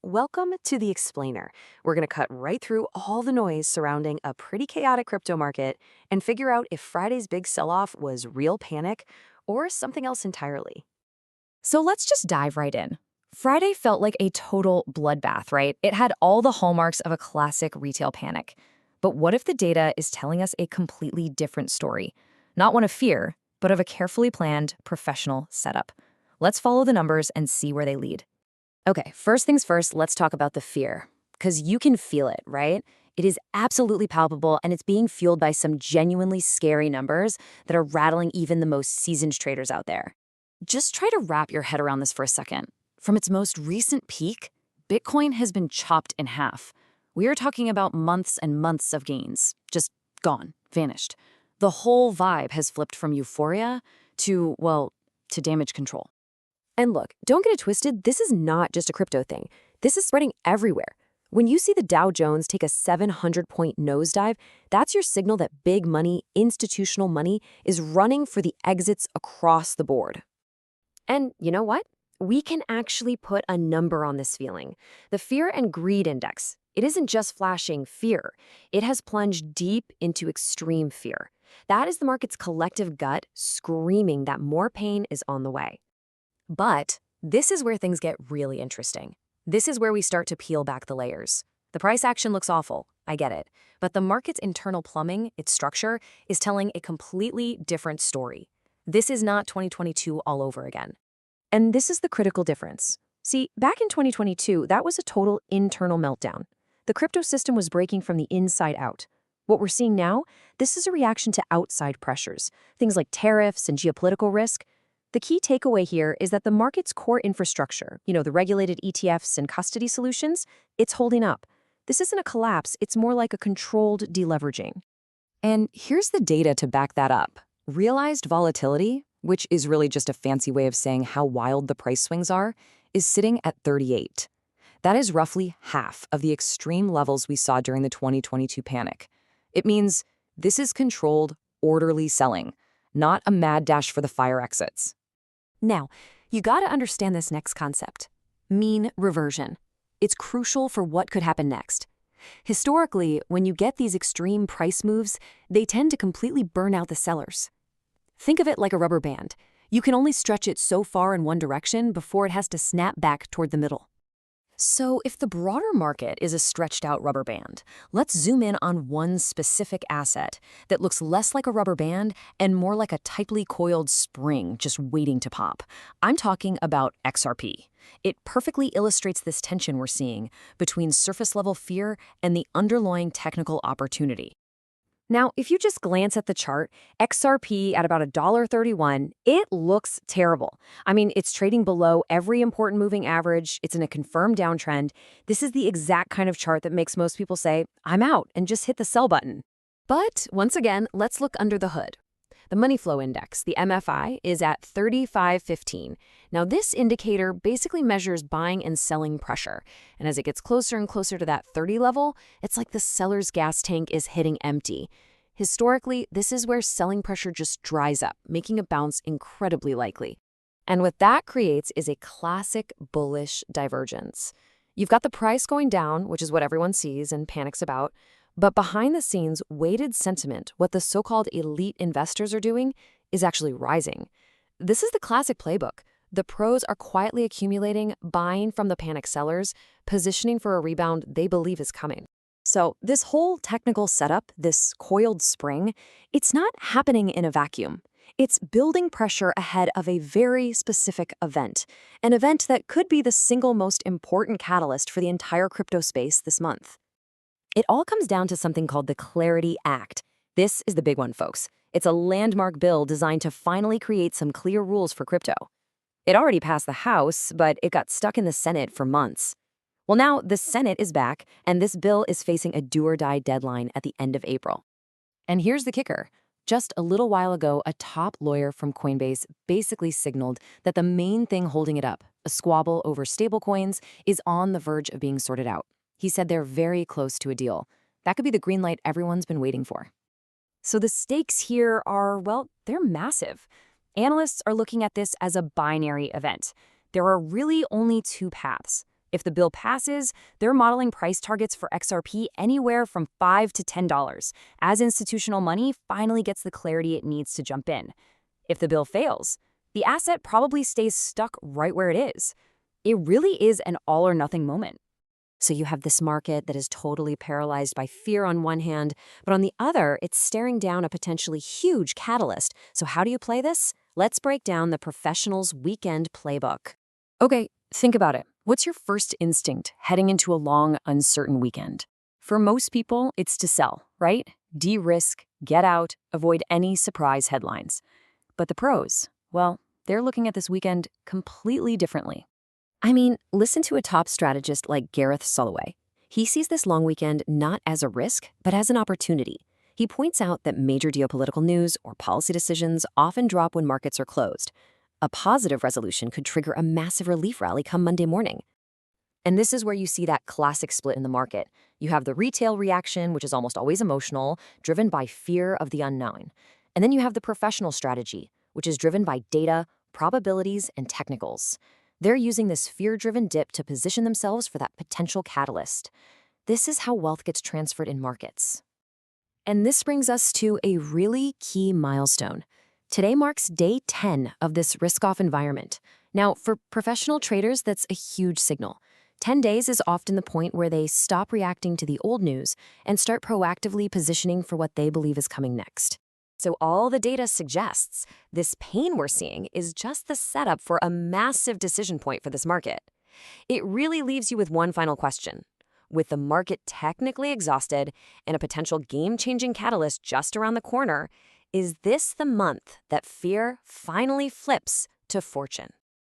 welcome to The Explainer. We're going to cut right through all the noise surrounding a pretty chaotic crypto market and figure out if Friday's big sell-off was real panic or something else entirely. So let's just dive right in. Friday felt like a total bloodbath, right? It had all the hallmarks of a classic retail panic. But what if the data is telling us a completely different story? Not one of fear, but of a carefully planned, professional setup. Let's follow the numbers and see where they lead. Okay, first things first, let's talk about the fear. Because you can feel it, right? It is absolutely palpable, and it's being fueled by some genuinely scary numbers that are rattling even the most seasoned traders out there. Just try to wrap your head around this for a second. From its most recent peak, Bitcoin has been chopped in half. We are talking about months and months of gains, just gone, vanished. The whole vibe has flipped from euphoria to, well, to damage control. And look, don't get it twisted, this is not just a crypto thing. This is spreading everywhere. When you see the Dow Jones take a 700-point nosedive, that's your signal that big money, institutional money, is running for the exits across the board. And you know what? We can actually put a number on this feeling. The Fear and Greed Index. It isn't just flashing fear. It has plunged deep into extreme fear. That is the market's collective gut screaming that more pain is on the way. But this is where things get really interesting. This is where we start to peel back the layers. The price action looks awful, I get it. But the market's internal plumbing, its structure, is telling a completely different story. This is not 2022 all over again. And this is the critical difference. See, back in 2022, that was a total internal meltdown. The crypto system was breaking from the inside out. What we're seeing now, this is a reaction to outside pressures, things like tariffs and geopolitical risk. The key takeaway here is that the market's core infrastructure, the regulated ETFs and custody solutions, it's holding up. This isn't a collapse, it's more like a controlled deleveraging. And here's the data to back that up. Realized volatility, which is really just a fancy way of saying how wild the price swings are, is sitting at 38. That is roughly half of the extreme levels we saw during the 2022 panic. It means this is controlled, orderly selling, not a mad dash for the fire exits. Now, you gotta understand this next concept. Mean reversion. It's crucial for what could happen next. Historically, when you get these extreme price moves, they tend to completely burn out the sellers. Think of it like a rubber band. You can only stretch it so far in one direction before it has to snap back toward the middle. So if the broader market is a stretched out rubber band, let's zoom in on one specific asset that looks less like a rubber band and more like a tightly coiled spring just waiting to pop. I'm talking about XRP. It perfectly illustrates this tension we're seeing between surface-level fear and the underlying technical opportunity. Now, if you just glance at the chart, XRP at about $1.31, it looks terrible. I mean, it's trading below every important moving average. It's in a confirmed downtrend. This is the exact kind of chart that makes most people say, I'm out, and just hit the sell button. But once again, let's look under the hood. The money flow index, the MFI, is at 35.15. Now, this indicator basically measures buying and selling pressure. And as it gets closer and closer to that 30 level, it's like the seller's gas tank is hitting empty. Historically, this is where selling pressure just dries up, making a bounce incredibly likely. And what that creates is a classic bullish divergence. You've got the price going down, which is what everyone sees and panics about. But behind the scenes, weighted sentiment, what the so-called elite investors are doing, is actually rising. This is the classic playbook. The pros are quietly accumulating, buying from the panic sellers, positioning for a rebound they believe is coming. So this whole technical setup, this coiled spring, it's not happening in a vacuum. It's building pressure ahead of a very specific event, an event that could be the single most important catalyst for the entire crypto space this month. It all comes down to something called the Clarity Act. This is the big one, folks. It's a landmark bill designed to finally create some clear rules for crypto. It already passed the House, but it got stuck in the Senate for months. Well, now the Senate is back, and this bill is facing a do-or-die deadline at the end of April. And here's the kicker. Just a little while ago, a top lawyer from Coinbase basically signaled that the main thing holding it up, a squabble over stablecoins, is on the verge of being sorted out. He said they're very close to a deal. That could be the green light everyone's been waiting for. So the stakes here are, well, they're massive. Analysts are looking at this as a binary event. There are really only two paths. If the bill passes, they're modeling price targets for XRP anywhere from $5 to $10, as institutional money finally gets the clarity it needs to jump in. If the bill fails, the asset probably stays stuck right where it is. It really is an all-or-nothing moment. So you have this market that is totally paralyzed by fear on one hand, but on the other, it's staring down a potentially huge catalyst. So how do you play this? Let's break down the professional's weekend playbook. Okay, think about it. What's your first instinct heading into a long, uncertain weekend? For most people, it's to sell, right? De-risk, get out, avoid any surprise headlines. But the pros, well, they're looking at this weekend completely differently. I mean, listen to a top strategist like Gareth Soloway. He sees this long weekend not as a risk, but as an opportunity. He points out that major geopolitical news or policy decisions often drop when markets are closed. A positive resolution could trigger a massive relief rally come Monday morning. And this is where you see that classic split in the market. You have the retail reaction, which is almost always emotional, driven by fear of the unknown. And then you have the professional strategy, which is driven by data, probabilities, and technicals. They're using this fear-driven dip to position themselves for that potential catalyst. This is how wealth gets transferred in markets. And this brings us to a really key milestone. Today marks day 10 of this risk-off environment. Now, for professional traders, that's a huge signal. 10 days is often the point where they stop reacting to the old news and start proactively positioning for what they believe is coming next. So all the data suggests this pain we're seeing is just the setup for a massive decision point for this market. It really leaves you with one final question. With the market technically exhausted and a potential game-changing catalyst just around the corner, is this the month that fear finally flips to fortune?